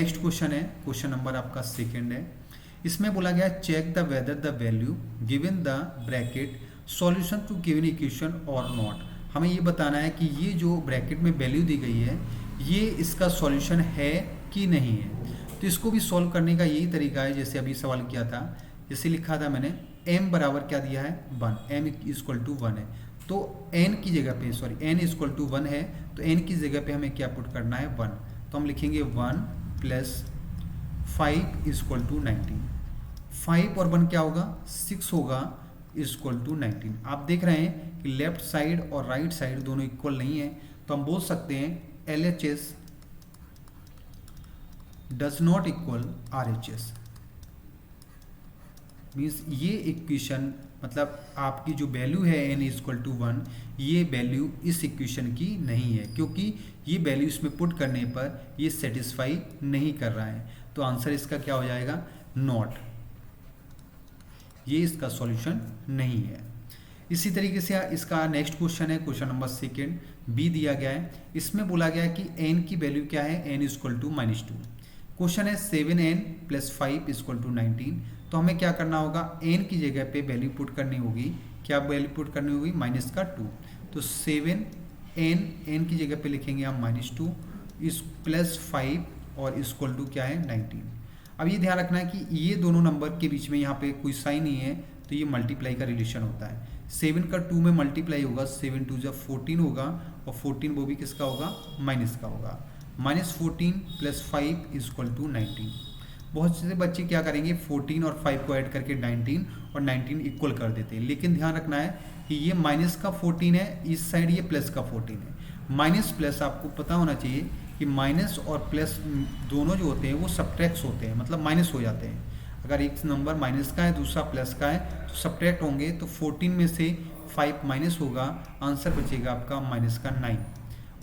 Next question है, question number आपका second है। इसमें बोला गया check the whether the value given the bracket solution to given equation or not. हमें ये बताना है कि ये जो ब्रैकेट में वैल्यू दी गई है ये इसका सॉल्यूशन है कि नहीं है। तो इसको भी सॉल्व करने का यही तरीका है जैसे अभी सवाल किया था। जैसे लिखा था मैंने m बराबर क्या दिया है 1, m इक्वल टू 1 है, तो n की जगह पे n इक्वल टू 1 है, तो n की जगह पे हमें क्या पुट करना है 1। तो हम लिखेंगे 1 प्लस 5 इक्वल टू 19। 5 और 1 क्या होगा 6 होगा इक्वल टू 19। आप देख रहे हैं कि लेफ्ट साइड और राइट साइड दोनों इक्वल नहीं है, तो हम बोल सकते हैं LHS does not equal RHS। Means ये इक्वेशन मतलब आपकी जो वैल्यू है n इक्वल टू 1, ये वैल्यू इस इक्वेशन की नहीं है, क्योंकि ये वैल्यू इसमें पुट करने पर ये सेटिस्फाई नहीं कर रहा है। तो आंसर इसका क्या हो जाएगा नॉट, ये इसका सॉल्यूशन नहीं है। इसी तरीके से इसका नेक्स्ट क्वेश्चन है, क्वेश्चन नंबर सेकंड बी दिया गया है। इसमें बोला गया है कि n की वैल्यू क्या है n इक्वल टू -2। क्वेश्चन है 7n प्लस 5 इक्वल टू 19। तो हमें क्या करना होगा n की जगह पे वैल्यू पुट करनी होगी, क्या वैल्यू पुट करनी होगी -2। तो 7n की जगह पे लिखेंगे हम -2 इस प्लस 5 और इक्वल टू क्या है 19। अब ये ध्यान रखना है कि ये दोनों नंबर के बीच में यहाँ पे कोई साइन नहीं है, तो ये मल्टीप्लाई का रिलेशन होता है। 7 का 2 में मल्टीप्लाई होगा, 7 2 जब 14 होगा, और 14 वो भी किसका होगा माइनस का होगा। -14 प्लस 5 इक्वल टू 19। बहुत से बच्चे क्या करेंगे 14 और 5 को ऐड करके 19 और 19 इक्वल कर देते हैं, लेकिन ध्यान रखना है कि ये माइनस का 14 है, इस साइड ये प्लस का 14 है। माइनस प्लस आपको पता होना चाहिए कि माइनस और प्लस दोनों जो होते हैं वो सब्ट्रैक्ट होते हैं, मतलब माइनस हो जाते हैं। अगर एक नंबर माइनस का है दूसरा प्लस का है तो सब्ट्रैक्ट होंगे, तो 14 में से 5 माइनस होगा, आंसर बचेगा आपका -9,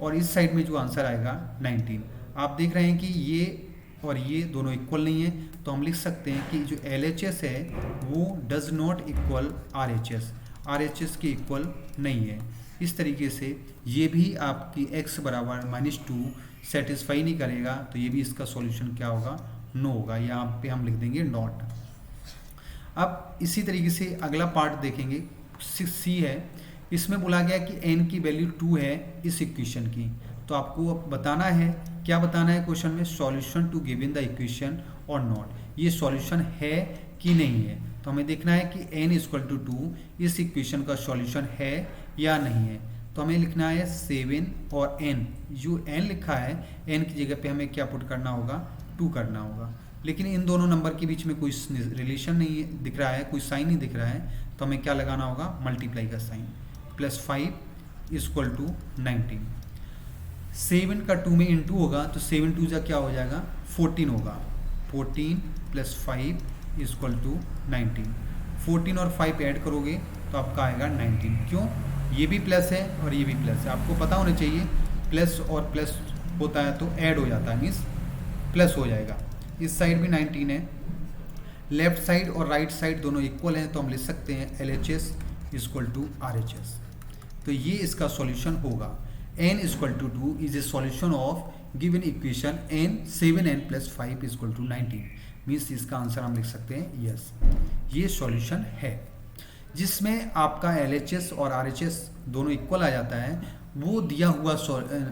और इस साइड में जो आंसर आएगा 19। आप देख रहे हैं कि ये और ये दोनों इक्वल नहीं है, तो हम लिख सकते हैं कि जो LHS है वो डज नॉट इक्वल RHS के इक्वल नहीं है। इस तरीके से ये भी आपकी x बराबर -2 सेटिस्फाई नहीं करेगा, तो ये भी इसका सॉल्यूशन क्या होगा नो होगा, यहाँ पे हम लिख देंगे नॉट। अब इसी तरीके से अगला पार्ट देखेंगे 6C है। इसमें बोला गया कि n की वैल्यू 2 है इस इक्वेशन की, तो आपको बताना है, क्या बताना है क्वेश्चन में solution to given the equation or not, ये सॉल्यूशन है कि नहीं है। तो हमें देखना है कि n इक्वल टू 2 इस इक्वेशन का सॉल्यूशन है या नहीं है। तो हमें लिखना है 7 और n, जो n लिखा है n की जगह पे हमें क्या पुट करना होगा 2 करना होगा, लेकिन इन दोनों नंबर के बीच में कोई रिलेशन नहीं दिख रहा है, कोई साइन नहीं दिख रहा है, तो हमें क्या लगाना होगा मल्टीप्लाई का साइन, प्लस 5 इक्वल टू 19। 7 का 2 में इंटू होगा, तो 7 2 जा क्या हो जाएगा 14 होगा, 14 प्लस 5 इक्वल टू 19। 14 और 5 ऐड करोगे तो आपका आएगा 19। क्यों, ये भी प्लस है और ये भी प्लस है, आपको पता होना चाहिए प्लस और प्लस होता है तो ऐड हो जाता है, मीन्स प्लस हो जाएगा। इस साइड भी 19 है, लेफ्ट साइड और राइट साइड दोनों इक्वल हैं, तो हम लिख सकते हैं LHS इक्वल टू RHS। तो ये इसका सॉल्यूशन होगा। n equal to 2 is a solution of given equation n 7n plus 5 equal to 19। Means इसका आंसर हम लिख सकते हैं यस, ये सॉल्यूशन है। जिसमें आपका LHS और RHS दोनों इक्वल आ जाता है, वो दिया हुआ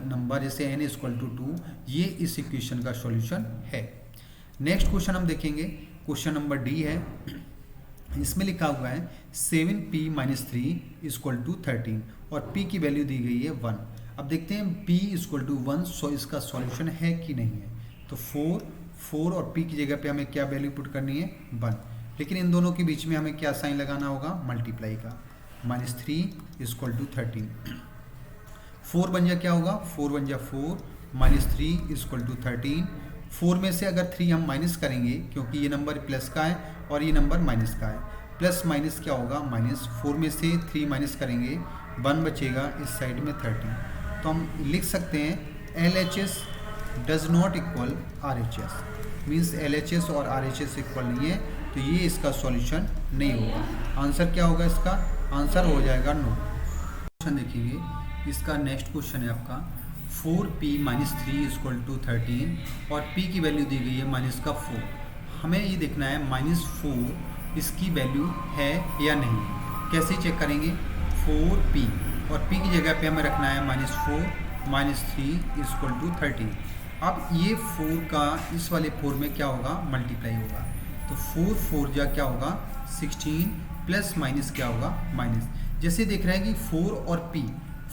नंबर जैसे n इक्वल टू 2, ये इस इक्वेशन का सॉल्यूशन है। नेक्स्ट क्वेश्चन हम देखेंगे, क्वेश्चन नंबर डी है। इसमें लिखा हुआ है 7p - 3 इक्वल टू 13 और p की वैल्यू दी गई है 1। अब देखते हैं p इक्वल टू 1 सो इसका सॉल्यूशन है कि नहीं है। तो 4 और p की जगह पे हमें क्या वैल्यू पुट करनी है 1, लेकिन इन दोनों के बीच में हमें क्या साइन लगाना होगा मल्टीप्लाई का, -3 इक्वल टू 13। 4 बन जा क्या होगा 4 बन जा 4 -3 इक्वल टू 13। 4 में से अगर 3 हम माइनस करेंगे, क्योंकि ये नंबर प्लस का है और ये नंबर माइनस का है, प्लस माइनस क्या होगा माइनस। 4 में से 3 माइनस करेंगे 1 बचेगा, इस साइड में 13। तो हम लिख सकते हैं LHS does not equal RHS। Means LHS और RHS इक्वल नहीं है, तो ये इसका सॉल्यूशन नहीं होगा। आंसर क्या होगा इसका, आंसर हो जाएगा नो। क्वेश्चन देखिए, इसका नेक्स्ट क्वेश्चन है आपका 4p माइनस 3 इक्वल टू 13 और p की वैल्यू दी गई है माइनस का 4। हमें ये देखना है -4 इसकी वैल्यू है या नहीं है। कैसे चेक करेंगे? 4p और p की जगह पे हमें रखना है -4 माइनस 3 इक्वल टू 13। अब ये 4 का इस वाले 4 में क्या होगा? मल्टीप्लाई होगा। तो 4 4 जा क्या होगा? 16 प्लस माइनस क्या होगा? माइनस। जैसे देख रहे हैं कि 4 और p,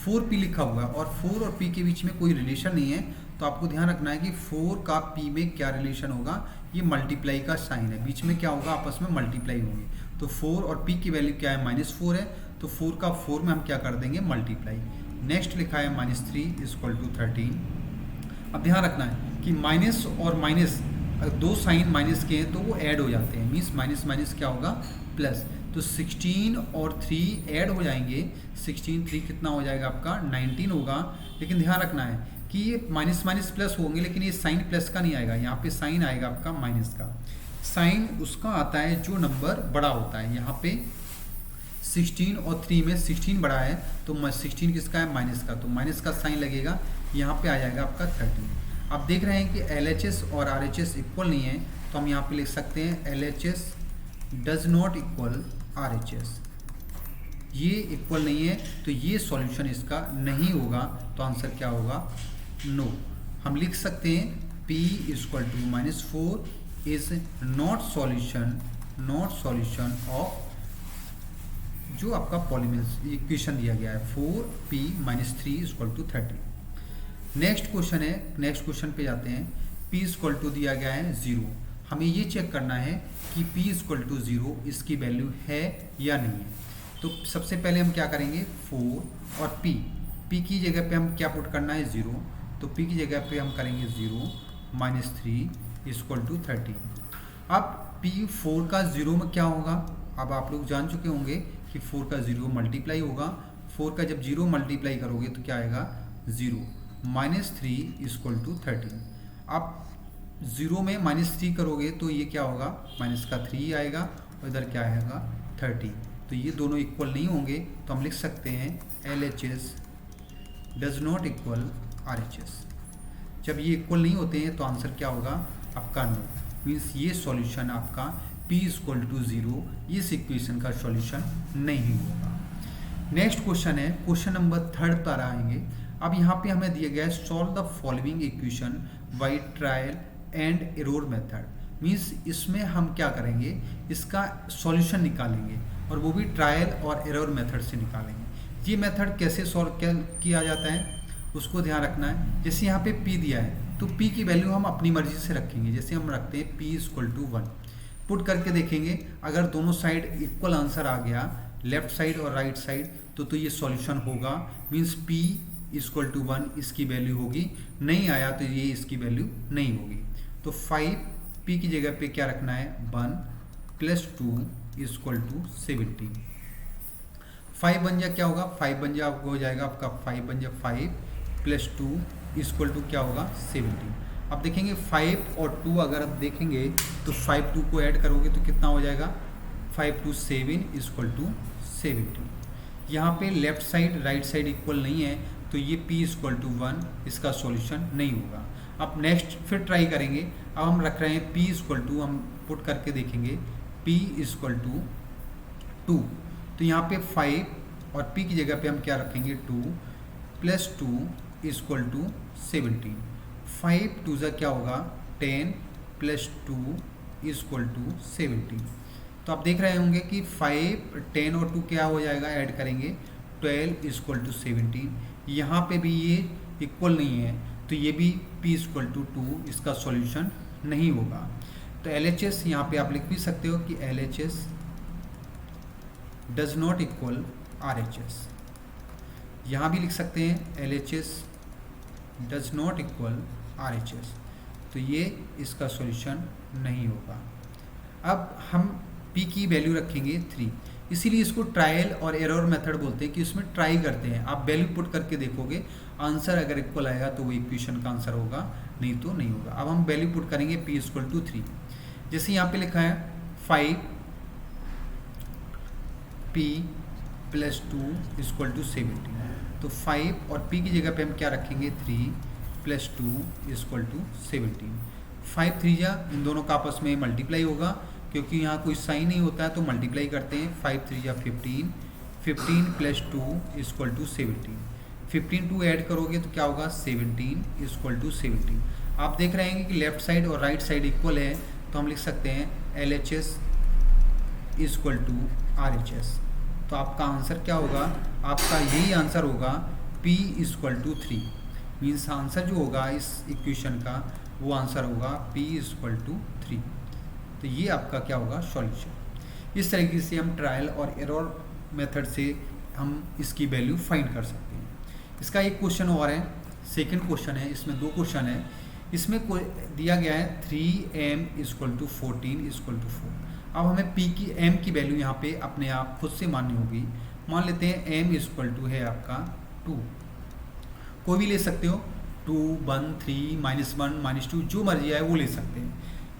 4p लिखा हुआ है और 4 और p के बीच में कोई रिलेशन नहीं है, तो आपको ध्यान रखना है कि 4 का p में क्या रिलेशन होगा? ये मल्टीप्लाई का साइन है, बीच में क्या होगा? आपस में मल्टीप्लाई होंगे। तो 4 और p की वैल्यू क्या है? -4 है, तो 4 का 4 में हम क्या कर देंगे? मल्टीप्लाई। नेक्स्ट लिखा है -3 इक्वल टू 13। अब ध्यान रखना है कि माइनस और माइनस, दो साइन माइनस के हैं तो वो ऐड हो जाते हैं, मीन्स माइनस माइनस क्या होगा? प्लस। तो 16 और 3 ऐड हो जाएंगे, 16 3 कितना हो जाएगा आपका? 19 होगा। लेकिन ध्यान रखना है कि ये माइनस माइनस प्लस होंगे, लेकिन ये साइन प्लस का नहीं आएगा, यहाँ पे साइन आएगा आपका माइनस का। साइन उसका आता है जो नंबर बड़ा होता है। यहाँ पे 16 और 3 में 16 बड़ा है, तो 16 किसका है? माइनस का, तो माइनस का साइन लगेगा, यहाँ पे आ जाएगा आपका 13। आप देख रहे हैं कि LHS और RHS इक्वल नहीं है, तो हम यहाँ पे लिख सकते हैं LHS does not equal RHS। ये इक्वल नहीं है, तो ये सॉल्यूशन इसका नहीं होगा। तो आंसर क्या होगा? नो। हम लिख सकते हैं P equal to -4 is not solution of जो आपका पॉलीनोमियल इक्वेशन दिया गया है 4p minus 3 equal to 30। Next question है, नेक्स्ट क्वेश्चन पे जाते हैं। p इक्वल टू दिया गया है 0। हमें ये चेक करना है कि p इक्वल टू 0 इसकी वैल्यू है या नहीं है। तो सबसे पहले हम क्या करेंगे? 4 और p की जगह पे हम क्या पुट करना है? 0। तो p की जगह पे हम करेंगे 0 माइनस 3 इक्वल टू 13। अब p 4 का 0 में क्या होगा? अब आप लोग जान चुके होंगे कि 4 का 0 मल्टीप्लाई होगा। 4 का जब 0 मल्टीप्लाई करोगे तो क्या आएगा? 0 माइनस 3 इक्वल टू 13। अब 0 में -3 करोगे तो ये क्या होगा? माइनस का 3 आएगा और इधर क्या आएगा? 30। तो ये दोनों इक्वल नहीं होंगे, तो हम लिख सकते हैं LHS does not equal RHS। जब ये इक्वल नहीं होते हैं तो आंसर क्या होगा? आपका नो। मीन्स ये सॉल्यूशन आपका p इक्वल टू 0 इस इक्वेशन का सॉल्यूशन नहीं होगा। नेक्स्ट क्वेश्चन है, क्वेश्चन नंबर 3 पर आएंगे। अब यहाँ पे हमें दिया गया है solve the following equation by trial and error method. Means इसमें हम क्या करेंगे? इसका सॉल्यूशन निकालेंगे और वो भी ट्रायल और एरर मेथड से निकालेंगे। ये मेथड कैसे सॉल्व किया जाता है उसको ध्यान रखना है। जैसे यहाँ पे p दिया है तो p की वैल्यू हम अपनी मर्जी से रखेंगे। जैसे हम रखते हैं p इक्वल टू 1, पुट करके देखेंगे अगर दोनों साइड इक्वल आंसर आ गया, लेफ्ट साइड और राइट साइड, तो ये सॉल्यूशन होगा। मीन्स p इक्वल टू 1 इसकी वैल्यू होगी। नहीं आया तो ये इसकी वैल्यू नहीं होगी। तो 5p की जगह पे क्या रखना है? 1 प्लस 2 इक्वल टू 17। 5 बन जा क्या होगा? 5 बन जा हो जाएगा आपका 5 बन जा 5 प्लस 2 इक्वल टू क्या होगा? 17। अब देखेंगे 5 और 2 अगर आप देखेंगे तो 5 2 को ऐड करोगे तो कितना हो जाएगा? 5 2 7 इक्वल टू 17। यहाँ पे left side right side equal नहीं है, तो ये p इक्वल टू 1 इसका सॉल्यूशन नहीं होगा। अब नेक्स्ट फिर ट्राई करेंगे। अब हम रख रहे हैं p इक्वल टू, हम पुट करके देखेंगे p इक्वल टू 2। तो यहाँ पे 5 और p की जगह पे हम क्या रखेंगे? 2 प्लस 2 इक्वल टू 17। 5 2 जा क्या होगा? 10 प्लस 2 इक्वल टू 17। तो आप देख रहे होंगे कि 5 10 और 2 क्या हो जाएगा? ऐड करेंगे 12 इक्वल टू 17। यहाँ पे भी ये इक्वल नहीं है, तो ये भी p इक्वल टू 2 इसका सॉल्यूशन नहीं होगा। तो LHS यहाँ पे आप लिख भी सकते हो कि LHS does not equal RHS। यहाँ भी लिख सकते हैं LHS does not equal RHS। तो ये इसका सॉल्यूशन नहीं होगा। अब हम p की वैल्यू रखेंगे 3, इसीलिए इसको ट्रायल और एरर मेथड बोलते हैं कि उसमें ट्राई करते हैं। आप वैल्यू पुट करके देखोगे, आंसर अगर इक्वल आएगा तो वो इक्वेशन का आंसर होगा, नहीं तो नहीं होगा। अब हम वैल्यू पुट करेंगे p इक्वल टू 3। जैसे यहाँ पे लिखा है 5p प्लस 2 इक्वल टू 17। तो 5 और p की जगह पे हम क्या रखेंगे 3 प्लस 2 इक्वल टू 17। 5 3 जा, इन दोनों का आपस में मल्टीप्लाई होगा, क्योंकि यहाँ कोई साइन नहीं होता है तो मल्टीप्लाई करते हैं। 5 3 जा 15, 15 प्लस 2 इक्वल टू 17। 15 2 ऐड करोगे तो क्या होगा 17 इक्वल टू 17। आप देख रहे हैं कि लेफ्ट साइड और राइट साइड इक्वल है, तो हम लिख सकते हैं LHS इक्वल टू RHS। तो आपका आंसर क्या होगा, आपका यही आंसर होगा P equal to 3। Means answer जो होगा इस इक्वेशन का वो आंसर होगा P इक्वल टू 3। तो ये आपका क्या होगा सॉल्यूशन। इस तरीके से हम ट्रायल और एरर मेथड से हम इसकी वैल्यू फाइंड कर सकते हैं। इसका एक क्वेश्चन और है, सेकंड क्वेश्चन है, इसमें दो क्वेश्चन है। इसमें दिया गया है 3m equal to 14 equal to 4। अब हमें p की m की वैल्यू यहाँ पे अपने आप खुद से माननी होगी। मान लेते हैं m इक्वल टू है आपका 2, कोई भी ले सकते हो, 2 1 3 -1 -2 जो मर्जी आए वो ले सकते हैं।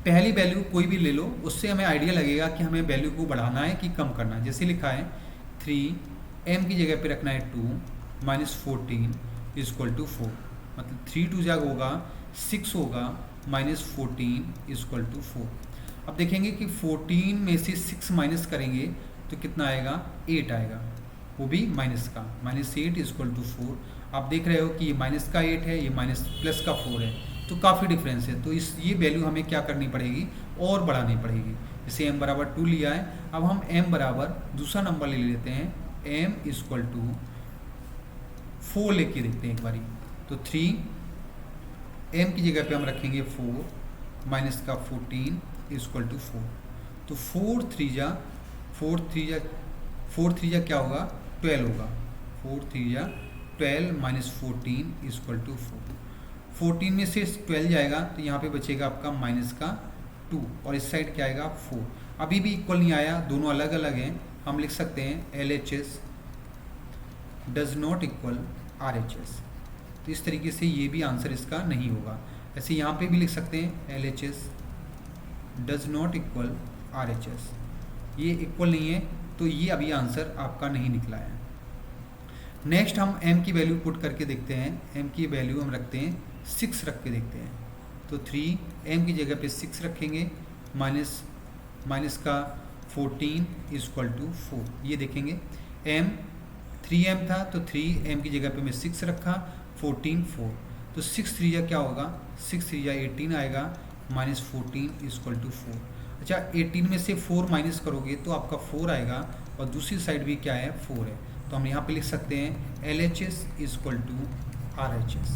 पहली वैल्यू कोई भी ले लो, उससे हमें आइडिया लगेगा कि हमें वैल्यू को बढ़ाना है कि कम करना है। जैसे लिखा है 3m की जगह पे रखना है 2 -14 इक्वल टू 4, मतलब 3 2 जाग होगा 6 होगा -14 इक्वल टू 4। अब देखेंगे कि 14 में से 6 माइनस करेंगे तो कितना आएगा 8 आएगा, वो भी माइनस का, -8 इक्वल टू 4। आप देख रहे हो कि ये माइनस का 8 है, ये माइनस प्लस का 4 है, तो काफ़ी डिफरेंस है। तो ये वैल्यू हमें क्या करनी पड़ेगी और बढ़ानी पड़ेगी। जैसे m बराबर 2 लिया है, अब हम m बराबर दूसरा नंबर ले लेते हैं, m इक्वल टू 4 लेके देखते हैं एक बारी। तो 3m की जगह पे हम रखेंगे 4 माइनस का 14 इक्वल टू 4। तो 4 3 जा क्या होगा 12 होगा, 4 3 जा 12 -14 इक्वल टू 4। 14 में से 12 जाएगा तो यहाँ पे बचेगा आपका माइनस का 2 और इस साइड क्या आएगा 4। अभी भी इक्वल नहीं आया, दोनों अलग अलग हैं। हम लिख सकते हैं LHS does not equal RHS। तो इस तरीके से ये भी आंसर इसका नहीं होगा। ऐसे यहाँ पे भी लिख सकते हैं LHS does not equal RHS, ये इक्वल नहीं है, तो ये अभी आंसर आपका नहीं निकला है। नेक्स्ट हम m की वैल्यू पुट करके देखते हैं। m की वैल्यू हम रखते हैं 6 रख के देखते हैं। तो 3m की जगह पे 6 रखेंगे, माइनस का 14 इक्वल टू 4। ये देखेंगे m 3m था तो 3m की जगह पे मैं 6 रखा, 14 4। तो 6 3 जा क्या होगा 6 3 जा 18 आएगा, -14 इक्वल टू 4। अच्छा 18 में से 4 माइनस करोगे तो आपका 4 आएगा और दूसरी साइड भी क्या है 4 है। तो हम यहाँ पे लिख सकते हैं LHS equal to RHS।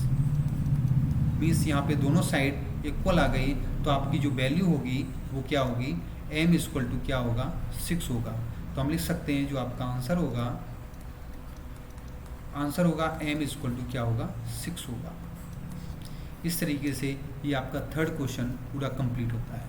Means यहाँ पे दोनों साइड इक्वल आ गई, तो आपकी जो वैल्यू होगी वो क्या होगी m इक्वल टू क्या होगा 6 होगा। तो हम लिख सकते हैं जो आपका आंसर होगा m इक्वल टू क्या होगा 6 होगा। इस तरीके से ये आपका थर्ड क्वेश्चन पूरा कंप्लीट होता है।